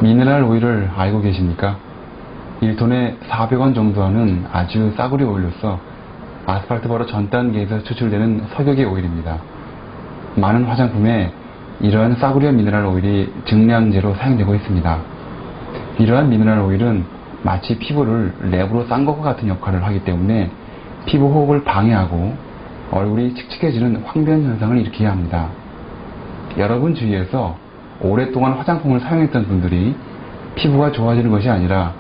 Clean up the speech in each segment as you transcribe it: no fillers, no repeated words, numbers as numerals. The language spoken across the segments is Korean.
미네랄 오일을 알고 계십니까? 1톤에 400원 정도 하는 아주 싸구려 오일로서 아스팔트 바로 전 단계에서 추출되는 석유계 오일입니다. 많은 화장품에 이러한 싸구려 미네랄 오일이 증량제로 사용되고 있습니다. 이러한 미네랄 오일은 마치 피부를 랩으로 싼 것과 같은 역할을 하기 때문에 피부 호흡을 방해하고 얼굴이 칙칙해지는 황변 현상을 일으키게 합니다. 여러분 주위에서 오랫동안 화장품을 사용했던 분들이 피부가 좋아지는 것이 아니라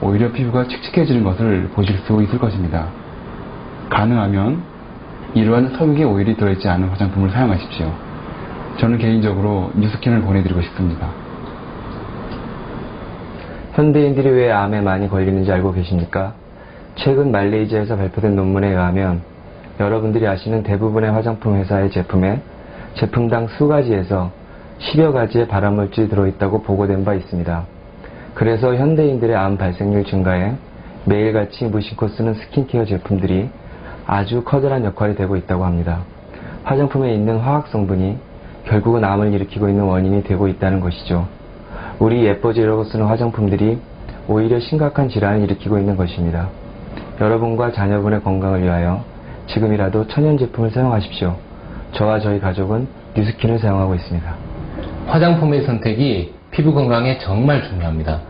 오히려 피부가 칙칙해지는 것을 보실 수 있을 것입니다. 가능하면 이러한 석유계 오일이 들어있지 않은 화장품을 사용하십시오. 저는 개인적으로 뉴스킨을 보내드리고 싶습니다. 현대인들이 왜 암에 많이 걸리는지 알고 계십니까? 최근 말레이시아에서 발표된 논문에 의하면 여러분들이 아시는 대부분의 화장품 회사의 제품에 제품당 수가지에서 10여 가지의 발암물질이 들어있다고 보고된 바 있습니다. 그래서 현대인들의 암 발생률 증가에 매일같이 무심코 쓰는 스킨케어 제품들이 아주 커다란 역할이 되고 있다고 합니다. 화장품에 있는 화학성분이 결국은 암을 일으키고 있는 원인이 되고 있다는 것이죠. 우리 예뻐지려고 쓰는 화장품들이 오히려 심각한 질환을 일으키고 있는 것입니다. 여러분과 자녀분의 건강을 위하여 지금이라도 천연 제품을 사용하십시오. 저와 저희 가족은 뉴스킨을 사용하고 있습니다. 화장품의 선택이 피부 건강에 정말 중요합니다.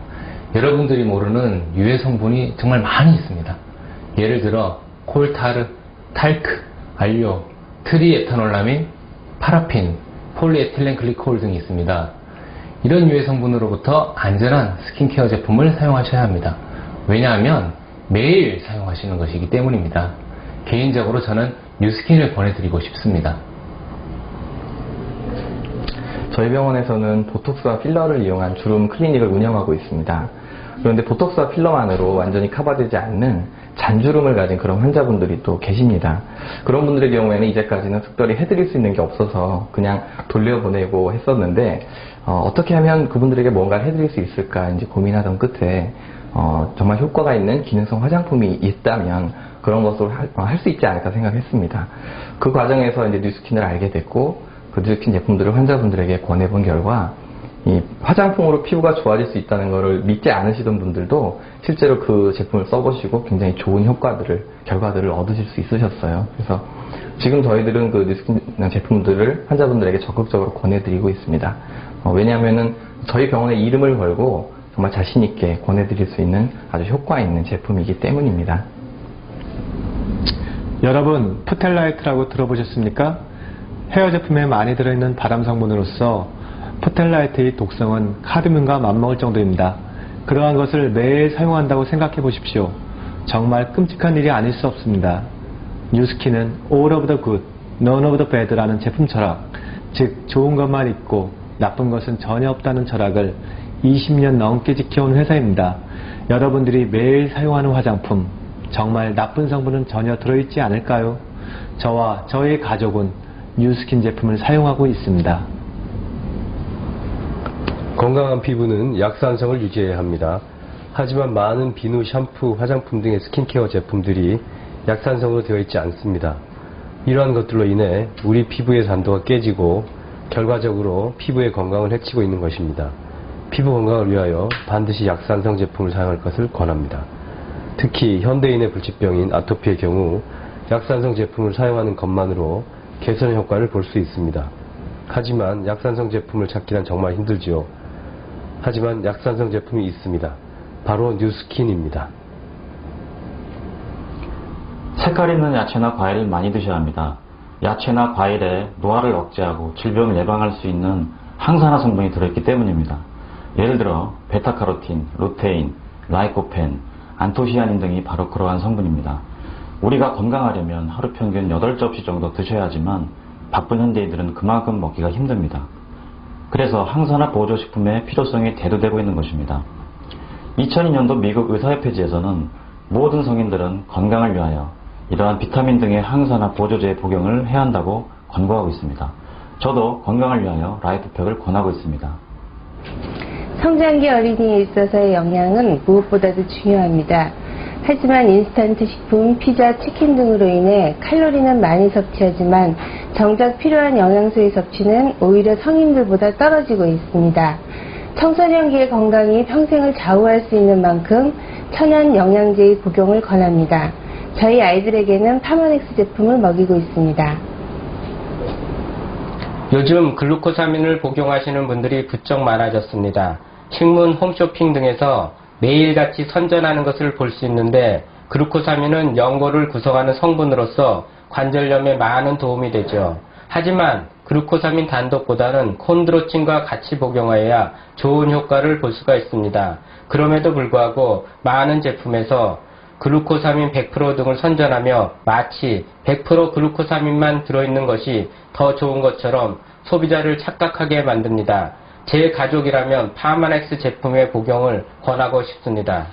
여러분들이 모르는 유해 성분이 정말 많이 있습니다. 예를 들어 콜타르, 탈크, 알료, 트리에탄올라민, 파라핀, 폴리에틸렌 글리콜 등이 있습니다. 이런 유해 성분으로부터 안전한 스킨케어 제품을 사용하셔야 합니다. 왜냐하면 매일 사용하시는 것이기 때문입니다. 개인적으로 저는 뉴스킨을 보내드리고 싶습니다. 저희 병원에서는 보톡스와 필러를 이용한 주름 클리닉을 운영하고 있습니다. 그런데 보톡스와 필러만으로 완전히 커버되지 않는 잔주름을 가진 그런 환자분들이 또 계십니다. 그런 분들의 경우에는 이제까지는 특별히 해드릴 수 있는 게 없어서 그냥 돌려보내고 했었는데 어떻게 하면 그분들에게 뭔가를 해드릴 수 있을까 이제 고민하던 끝에 정말 효과가 있는 기능성 화장품이 있다면 그런 것을 할 수 있지 않을까 생각했습니다. 그 과정에서 이제 뉴스킨을 알게 됐고 그 뉴스킨 제품들을 환자분들에게 권해본 결과 이 화장품으로 피부가 좋아질 수 있다는 것을 믿지 않으시던 분들도 실제로 그 제품을 써보시고 굉장히 좋은 결과들을 얻으실 수 있으셨어요. 그래서 지금 저희들은 그 뉴스킨 제품들을 환자분들에게 적극적으로 권해드리고 있습니다. 왜냐하면은 저희 병원의 이름을 걸고 정말 자신있게 권해드릴 수 있는 아주 효과 있는 제품이기 때문입니다. 여러분, 푸텔라이트라고 들어보셨습니까? 헤어 제품에 많이 들어있는 발암 성분으로서 푸텔라이트의 독성은 카드뮴과 맞먹을 정도입니다. 그러한 것을 매일 사용한다고 생각해 보십시오. 정말 끔찍한 일이 아닐 수 없습니다. 뉴스킨은 All of the good, none of the bad라는 제품 철학, 즉 좋은 것만 있고 나쁜 것은 전혀 없다는 철학을 20년 넘게 지켜온 회사입니다. 여러분들이 매일 사용하는 화장품, 정말 나쁜 성분은 전혀 들어있지 않을까요? 저와 저의 가족은 뉴스킨 제품을 사용하고 있습니다. 건강한 피부는 약산성을 유지해야 합니다. 하지만 많은 비누, 샴푸, 화장품 등의 스킨케어 제품들이 약산성으로 되어 있지 않습니다. 이러한 것들로 인해 우리 피부의 산도가 깨지고 결과적으로 피부의 건강을 해치고 있는 것입니다. 피부 건강을 위하여 반드시 약산성 제품을 사용할 것을 권합니다. 특히 현대인의 불치병인 아토피의 경우 약산성 제품을 사용하는 것만으로 개선 효과를 볼 수 있습니다. 하지만 약산성 제품을 찾기란 정말 힘들지요. 하지만 약산성 제품이 있습니다. 바로 뉴스킨입니다. 색깔 있는 야채나 과일을 많이 드셔야 합니다. 야채나 과일에 노화를 억제하고 질병을 예방할 수 있는 항산화 성분이 들어있기 때문입니다. 예를 들어 베타카로틴, 루테인, 라이코펜, 안토시아닌 등이 바로 그러한 성분입니다. 우리가 건강하려면 하루 평균 8접시 정도 드셔야 하지만 바쁜 현대인들은 그만큼 먹기가 힘듭니다. 그래서 항산화 보조식품의 필요성이 대두되고 있는 것입니다. 2002년도 미국 의사협회지에서는 모든 성인들은 건강을 위하여 이러한 비타민 등의 항산화 보조제의 복용을 해야 한다고 권고하고 있습니다. 저도 건강을 위하여 라이프팩을 권하고 있습니다. 성장기 어린이에 있어서의 영양은 무엇보다도 중요합니다. 하지만 인스턴트 식품, 피자, 치킨 등으로 인해 칼로리는 많이 섭취하지만 정작 필요한 영양소의 섭취는 오히려 성인들보다 떨어지고 있습니다. 청소년기의 건강이 평생을 좌우할 수 있는 만큼 천연 영양제의 복용을 권합니다. 저희 아이들에게는 파마넥스 제품을 먹이고 있습니다. 요즘 글루코사민을 복용하시는 분들이 부쩍 많아졌습니다. 식문, 홈쇼핑 등에서 매일같이 선전하는 것을 볼 수 있는데 글루코사민은 연골을 구성하는 성분으로서 관절염에 많은 도움이 되죠. 하지만 글루코사민 단독보다는 콘드로친과 같이 복용하여야 좋은 효과를 볼 수가 있습니다. 그럼에도 불구하고 많은 제품에서 글루코사민 100% 등을 선전하며 마치 100% 글루코사민만 들어있는 것이 더 좋은 것처럼 소비자를 착각하게 만듭니다. 제 가족이라면 파마넥스 제품의 복용을 권하고 싶습니다.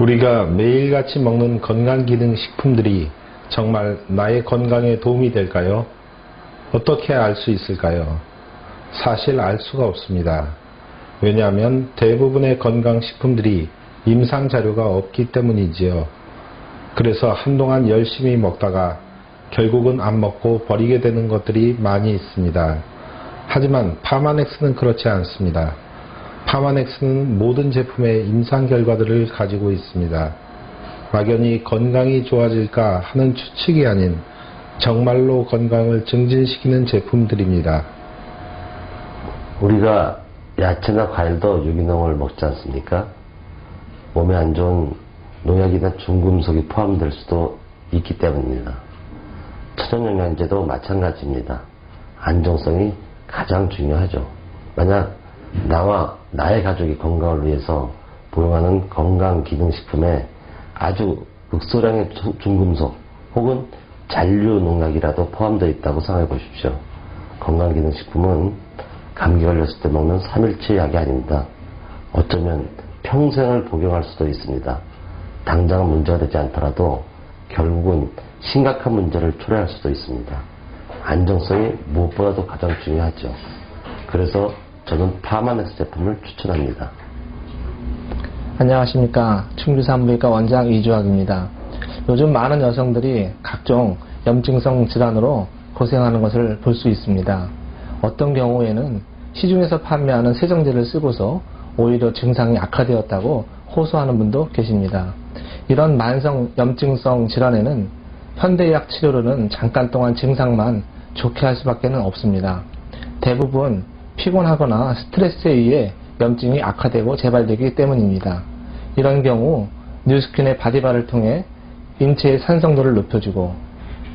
우리가 매일같이 먹는 건강기능식품들이 정말 나의 건강에 도움이 될까요? 어떻게 알 수 있을까요? 사실 알 수가 없습니다. 왜냐하면 대부분의 건강식품들이 임상자료가 없기 때문이지요. 그래서 한동안 열심히 먹다가 결국은 안 먹고 버리게 되는 것들이 많이 있습니다. 하지만 파마넥스는 그렇지 않습니다. 파마넥스는 모든 제품의 임상 결과들을 가지고 있습니다. 막연히 건강이 좋아질까 하는 추측이 아닌 정말로 건강을 증진시키는 제품들입니다. 우리가 야채나 과일도 유기농을 먹지 않습니까? 몸에 안 좋은 농약이나 중금속이 포함될 수도 있기 때문입니다. 천연영양제도 마찬가지입니다. 안정성이 가장 중요하죠. 만약 나와 나의 가족의 건강을 위해서 복용하는 건강기능식품에 아주 극소량의 중금속 혹은 잔류 농약이라도 포함되어 있다고 생각해 보십시오. 건강기능식품은 감기 걸렸을 때 먹는 3일치 약이 아닙니다. 어쩌면 평생을 복용할 수도 있습니다. 당장은 문제가 되지 않더라도 결국은 심각한 문제를 초래할 수도 있습니다. 안정성이 무엇보다도 가장 중요하죠. 그래서 저는 파마넥스 제품을 추천합니다. 안녕하십니까. 충주산부인과 원장 이주학입니다. 요즘 많은 여성들이 각종 염증성 질환으로 고생하는 것을 볼 수 있습니다. 어떤 경우에는 시중에서 판매하는 세정제를 쓰고서 오히려 증상이 악화되었다고 호소하는 분도 계십니다. 이런 만성 염증성 질환에는 현대의학 치료로는 잠깐 동안 증상만 좋게 할 수밖에 없습니다. 대부분 피곤하거나 스트레스에 의해 염증이 악화되고 재발되기 때문입니다. 이런 경우 뉴스킨의 바디바를 통해 인체의 산성도를 높여주고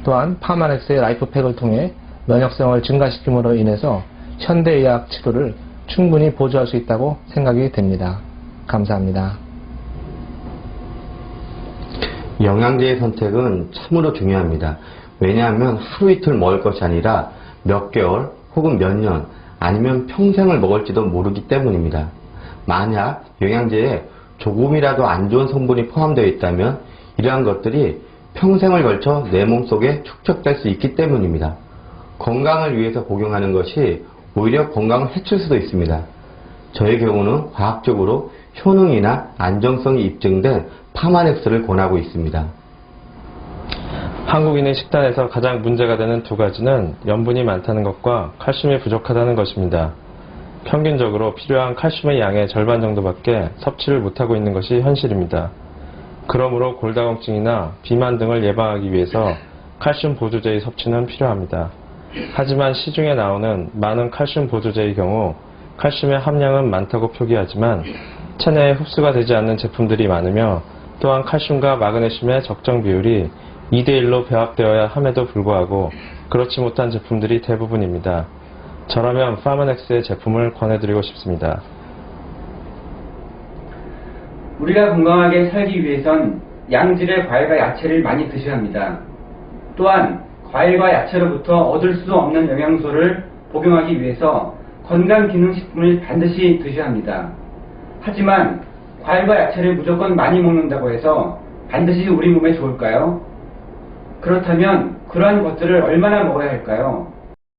또한 파마넥스의 라이프팩을 통해 면역성을 증가시킴으로 인해서 현대의학 치료를 충분히 보조할 수 있다고 생각이 됩니다. 감사합니다. 영양제의 선택은 참으로 중요합니다. 왜냐하면 하루 이틀 먹을 것이 아니라 몇 개월 혹은 몇 년 아니면 평생을 먹을지도 모르기 때문입니다. 만약 영양제에 조금이라도 안 좋은 성분이 포함되어 있다면 이러한 것들이 평생을 걸쳐 내 몸속에 축적될 수 있기 때문입니다. 건강을 위해서 복용하는 것이 오히려 건강을 해칠 수도 있습니다. 저의 경우는 과학적으로 효능이나 안정성이 입증된 파마넥스를 권하고 있습니다. 한국인의 식단에서 가장 문제가 되는 두 가지는 염분이 많다는 것과 칼슘이 부족하다는 것입니다. 평균적으로 필요한 칼슘의 양의 절반 정도밖에 섭취를 못하고 있는 것이 현실입니다. 그러므로 골다공증이나 비만 등을 예방하기 위해서 칼슘 보조제의 섭취는 필요합니다. 하지만 시중에 나오는 많은 칼슘 보조제의 경우 칼슘의 함량은 많다고 표기하지만 체내에 흡수가 되지 않는 제품들이 많으며 또한 칼슘과 마그네슘의 적정 비율이 2대1로 배합되어야 함에도 불구하고 그렇지 못한 제품들이 대부분입니다. 저라면 파마넥스의 제품을 권해드리고 싶습니다. 우리가 건강하게 살기 위해선 양질의 과일과 야채를 많이 드셔야 합니다. 또한 과일과 야채로부터 얻을 수 없는 영양소를 복용하기 위해서 건강기능식품을 반드시 드셔야 합니다. 하지만 과일과 야채를 무조건 많이 먹는다고 해서 반드시 우리 몸에 좋을까요? 그렇다면 그러한 것들을 얼마나 먹어야 할까요?